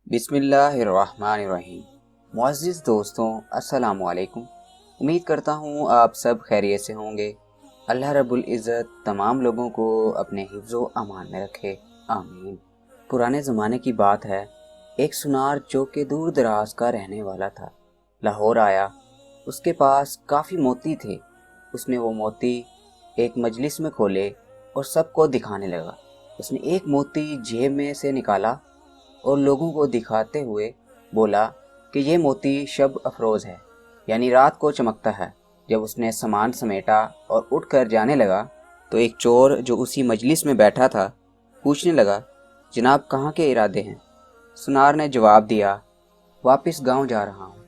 बिस्मिल्लाहिर्रहमानिर्रहीम। मुअज़्ज़िज़ दोस्तों, अस्सलामु अलैकुम। उम्मीद करता हूँ आप सब खैरियत से होंगे। अल्लाह रब्बुल इज़्ज़त तमाम लोगों को अपने हिफ्ज़ व अमान में रखे, आमीन। पुराने ज़माने की बात है, एक सुनार जो कि दूर दराज का रहने वाला था, लाहौर आया। उसके पास काफ़ी मोती थे। उसने वो मोती एक मजलिस में खोले और सबको दिखाने लगा। उसने एक मोती जेब में से निकाला और लोगों को दिखाते हुए बोला कि ये मोती शब अफरोज़ है, यानी रात को चमकता है। जब उसने सामान समेटा और उठकर जाने लगा तो एक चोर जो उसी मजलिस में बैठा था पूछने लगा, जनाब कहाँ के इरादे हैं? सुनार ने जवाब दिया, वापस गांव जा रहा हूँ।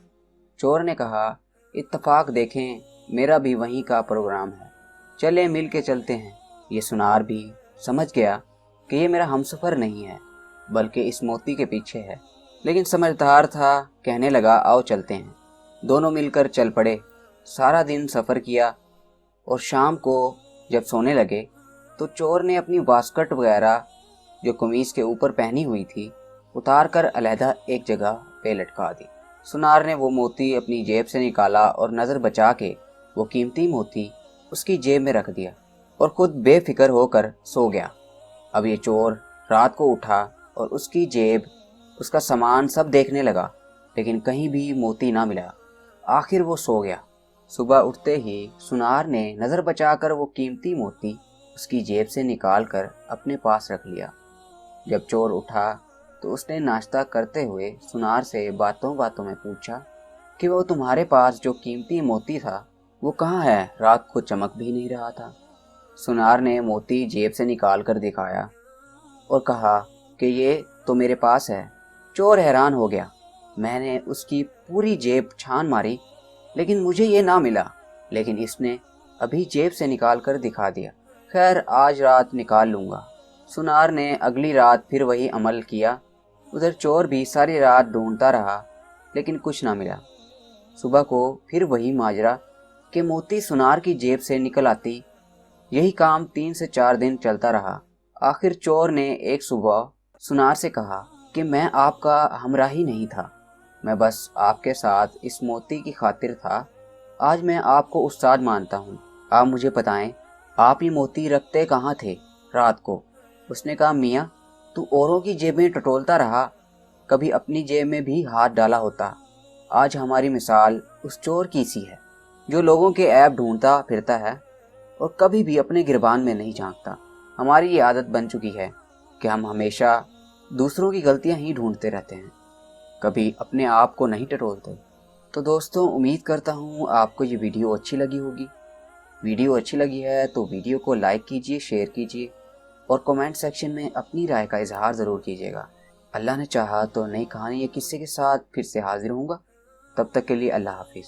चोर ने कहा, इत्तफाक देखें, मेरा भी वहीं का प्रोग्राम है, चले मिल के चलते हैं। ये सुनार भी समझ गया कि ये मेरा हमसफ़र नहीं है बल्कि इस मोती के पीछे है, लेकिन समझदार था, कहने लगा, आओ चलते हैं। दोनों मिलकर चल पड़े। सारा दिन सफ़र किया और शाम को जब सोने लगे तो चोर ने अपनी वास्कट वगैरह जो कमीज़ के ऊपर पहनी हुई थी उतार कर अलहदा एक जगह पे लटका दी। सुनार ने वो मोती अपनी जेब से निकाला और नज़र बचा के वो कीमती मोती उसकी जेब में रख दिया और ख़ुद बेफिक्र होकर सो गया। अब ये चोर रात को उठा और उसकी जेब, उसका सामान सब देखने लगा, लेकिन कहीं भी मोती ना मिला। आखिर वो सो गया। सुबह उठते ही सुनार ने नज़र बचाकर वो कीमती मोती उसकी जेब से निकाल कर अपने पास रख लिया। जब चोर उठा तो उसने नाश्ता करते हुए सुनार से बातों बातों में पूछा कि वो तुम्हारे पास जो कीमती मोती था वो कहाँ है? रात को चमक भी नहीं रहा था। सुनार ने मोती जेब से निकाल कर दिखाया और कहा कि ये तो मेरे पास है। चोर हैरान हो गया। मैंने उसकी पूरी जेब छान मारी लेकिन मुझे ये ना मिला, लेकिन इसने अभी जेब से निकाल कर दिखा दिया। खैर, आज रात निकाल लूँगा। सुनार ने अगली रात फिर वही अमल किया। उधर चोर भी सारी रात ढूंढता रहा लेकिन कुछ ना मिला। सुबह को फिर वही माजरा कि मोती सुनार की जेब से निकल आती। यही काम 3 से 4 दिन चलता रहा। आखिर चोर ने एक सुबह सुनार से कहा कि मैं आपका हमराही नहीं था, मैं बस आपके साथ इस मोती की खातिर था। आज मैं आपको उस्ताद मानता हूँ। आप मुझे बताएं, आप ये मोती रखते कहाँ थे रात को? उसने कहा, मियाँ, तू औरों की जेबें टटोलता रहा, कभी अपनी जेब में भी हाथ डाला होता। आज हमारी मिसाल उस चोर की सी है जो लोगों के ऐब ढूंढता फिरता है और कभी भी अपने गिरबान में नहीं झांकता। हमारी ये आदत बन चुकी है कि हम हमेशा दूसरों की गलतियां ही ढूंढते रहते हैं, कभी अपने आप को नहीं टटोलते। तो दोस्तों, उम्मीद करता हूँ आपको ये वीडियो अच्छी लगी होगी। वीडियो अच्छी लगी है तो वीडियो को लाइक कीजिए, शेयर कीजिए और कमेंट सेक्शन में अपनी राय का इजहार ज़रूर कीजिएगा। अल्लाह ने चाहा तो नई कहानी या किस्से के साथ फिर से हाजिर होऊंगा। तब तक के लिए अल्लाह हाफिज़।